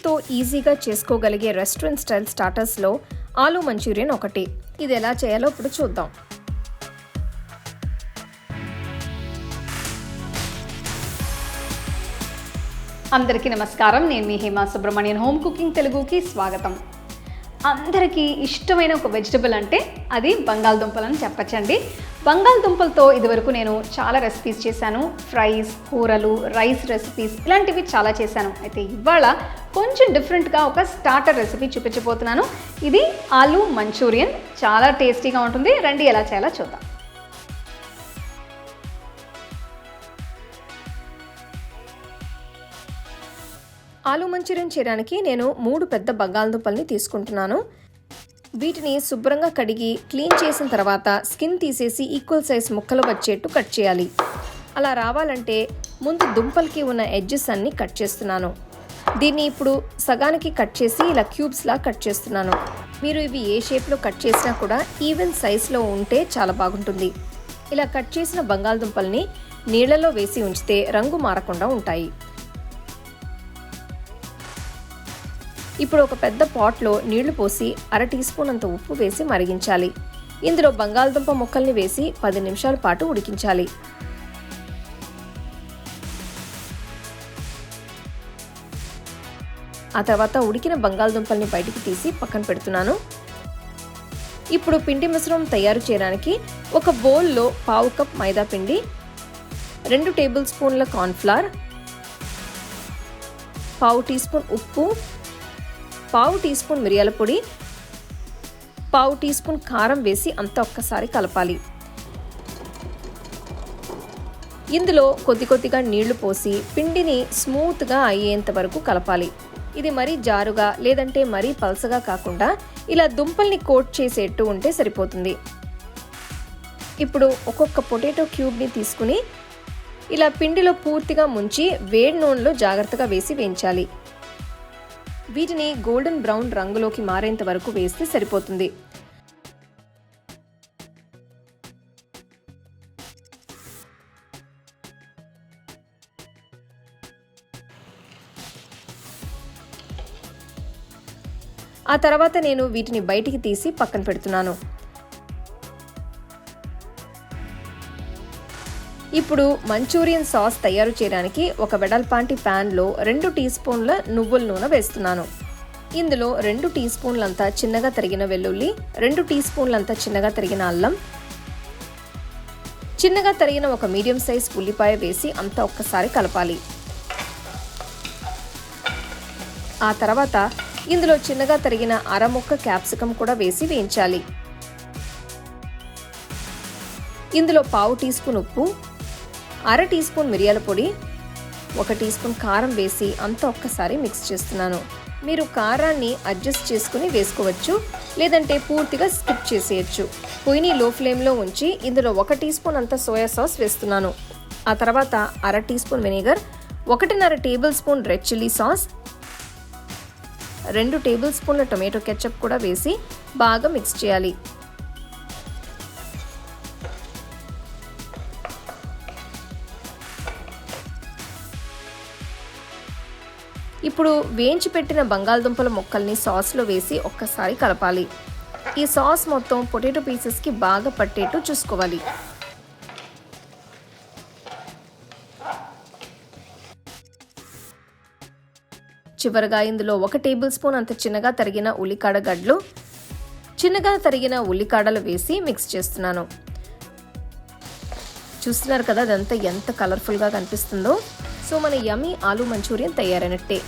పిల్లలతో ఈజీగా చేసుకోగలిగే రెస్టారెంట్ స్టైల్ స్టార్టర్స్లో ఆలూ మంచూరియన్ ఒకటి. ఇది ఎలా చేయాలో ఇప్పుడు చూద్దాం. అందరికీ నమస్కారం. నేను మీ హేమా సుబ్రహ్మణ్యన్. హోమ్ కుకింగ్ తెలుగుకి స్వాగతం. అందరికీ ఇష్టమైన ఒక వెజిటబుల్ అంటే అది బంగాళదుంపలని చెప్పచ్చండి. బంగాళదుంపలతో ఇదివరకు నేను చాలా రెసిపీస్ చేశాను. ఫ్రైస్, కూరలు, రైస్ రెసిపీస్ ఇలాంటివి చాలా చేశాను. అయితే ఇవాళ కొంచెం డిఫరెంట్గా ఒక స్టార్టర్ రెసిపీ చూపించబోతున్నాను. ఇది ఆలూ మంచూరియన్. చాలా టేస్టీగా ఉంటుంది. రండి ఎలా చేయాలో చూద్దాం. ఆలూ మంచూరియన్ చేయడానికి నేను 3 పెద్ద బంగాళదుంపల్ని తీసుకుంటున్నాను. వీటిని శుభ్రంగా కడిగి క్లీన్ చేసిన తర్వాత స్కిన్ తీసేసి ఈక్వల్ సైజ్ ముక్కలు వచ్చేట్టు కట్ చేయాలి. అలా రావాలంటే ముందు దుంపలకి ఉన్న ఎడ్జెస్ అన్ని కట్ చేస్తున్నాను. దీన్ని ఇప్పుడు సగానికి కట్ చేసి ఇలా క్యూబ్స్లా కట్ చేస్తున్నాను. మీరు ఇవి ఏ షేప్లో కట్ చేసినా కూడా ఈవెన్ సైజ్లో ఉంటే చాలా బాగుంటుంది. ఇలా కట్ చేసిన బంగాళదుంపల్ని నీళ్లలో వేసి ఉంచితే రంగు మారకుండా ఉంటాయి. ఇప్పుడు ఒక పెద్ద పాట్లో నీళ్లు పోసి 1/2 టీ స్పూన్ అంత ఉప్పు వేసి మరిగించాలి. ఇందులో బంగాళదుంప ముక్కల్ని వేసి 10 నిమిషాల పాటు ఉడికించాలి. ఆ తర్వాత ఉడికిన బంగాళదుంపల్ని బయటికి తీసి పక్కన పెడుతున్నాను. ఇప్పుడు పిండి మిశ్రమం తయారు చేయడానికి ఒక బౌల్లో 1/2 కప్ మైదా పిండి, 2 టేబుల్ స్పూన్ల కార్న్ఫ్లవర్, 1/2 టీ స్పూన్ ఉప్పు, 1/2 టీ స్పూన్ మిరియాల పొడి, 1/2 టీ స్పూన్ కారం వేసి అంతా ఒక్కసారి కలపాలి. ఇందులో కొద్దిగా నీళ్లు పోసి పిండిని స్మూత్గా అయ్యేంత వరకు కలపాలి. ఇది మరీ జారుగా లేదంటే మరీ పల్సగా కాకుండా ఇలా దుంపల్ని కోట్ చేసేట్టు ఉంటే సరిపోతుంది. ఇప్పుడు ఒక్కొక్క పొటాటో క్యూబ్ని తీసుకుని ఇలా పిండిలో పూర్తిగా ముంచి వేడి నూనెలో జాగ్రత్తగా వేసి వేయించాలి. వీటిని గోల్డెన్ బ్రౌన్ రంగులోకి మారేంత వరకు వేస్తే సరిపోతుంది. ఆ తర్వాత నేను వీటిని బయటికి తీసి పక్కన పెడుతున్నాను. ఇప్పుడు మంచూరియన్ సాస్ తయారు చేయడానికి ఒక వెడల్పాంటి ప్యాన్లో 2 టీ స్పూన్ల నువ్వుల నూనె వేస్తున్నాను. ఇందులో 2 టీ స్పూన్లంతా చిన్నగా తరిగిన వెల్లుల్లి, 2 టీ స్పూన్లంతా చిన్నగా తరిగిన అల్లం, చిన్నగా తరిగిన ఒక మీడియం సైజ్ ఉల్లిపాయ వేసి అంతా ఒక్కసారి కలపాలి. ఆ తర్వాత ఇందులో చిన్నగా తరిగిన అరముక్క క్యాప్సికం కూడా వేసి వేయించాలి. ఇందులో 1/2 టీ స్పూన్ ఉప్పు, 1/2 టీ స్పూన్ మిరియాల పొడి, 1 టీ స్పూన్ కారం వేసి అంతా ఒక్కసారి మిక్స్ చేస్తున్నాను. మీరు కారాన్ని అడ్జస్ట్ చేసుకుని వేసుకోవచ్చు, లేదంటే పూర్తిగా స్కిప్ చేసేయచ్చు. పొయ్యిని లో ఫ్లేమ్లో ఉంచి ఇందులో 1 టీ స్పూన్ అంత సోయా సాస్ వేస్తున్నాను. ఆ తర్వాత 1/2 teaspoon vinegar, 1.5 tablespoon red chilli sauce, 2 టేబుల్ స్పూన్ల టొమాటో కెచప్ కూడా వేసి బాగా మిక్స్ చేయాలి. ఇప్పుడు వేయించి పెట్టిన బంగాళదుంపల ముక్కల్ని సాస్లో వేసి ఒక్కసారి కలపాలి. ఈ సాస్ మొత్తం పొటాటో పీసెస్కి బాగా పట్టేట్టు చూసుకోవాలి. చివరగా ఇందులో 1 టేబుల్ స్పూన్ అంత చిన్నగా తరిగిన ఉల్లికాడ గడ్డలు, చిన్నగా తరిగిన ఉల్లికాడలు వేసి మిక్స్ చేస్తున్నాను. చూస్తున్నారు కదా అదంతా ఎంత కలర్ఫుల్గా కనిపిస్తుందో. సో మన యమ్మీ ఆలూ మంచూరియన్ తయారైనట్టే.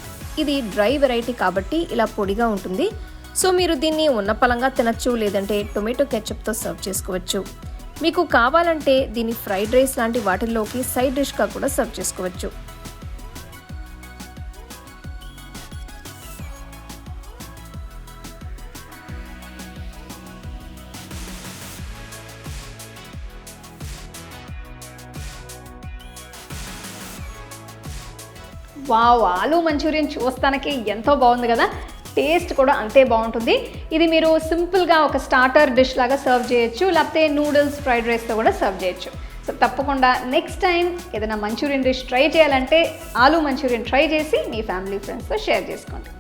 ఇది డ్రై వెరైటీ కాబట్టి ఇలా పొడిగా ఉంటుంది. సో మీరు దీన్ని ఉన్నపలంగా తినచ్చు, లేదంటే టొమాటో కెచప్తో సర్వ్ చేసుకోవచ్చు. మీకు కావాలంటే దీన్ని ఫ్రైడ్ రైస్ లాంటి వాటిల్లోకి సైడ్ డిష్గా కూడా సర్వ్ చేసుకోవచ్చు. వావ్, ఆలూ మంచూరియన్ చూస్తానికి ఎంతో బాగుంది కదా. టేస్ట్ కూడా అంతే బాగుంటుంది. ఇది మీరు సింపుల్గా ఒక స్టార్టర్ డిష్ లాగా సర్వ్ చేయొచ్చు, లేకపోతే నూడిల్స్, ఫ్రైడ్ రైస్తో కూడా సర్వ్ చేయొచ్చు. సో తప్పకుండా నెక్స్ట్ టైం ఏదైనా మంచూరియన్ డిష్ ట్రై చేయాలంటే ఆలూ మంచూరియన్ ట్రై చేసి మీ ఫ్యామిలీ ఫ్రెండ్స్తో షేర్ చేసుకోండి.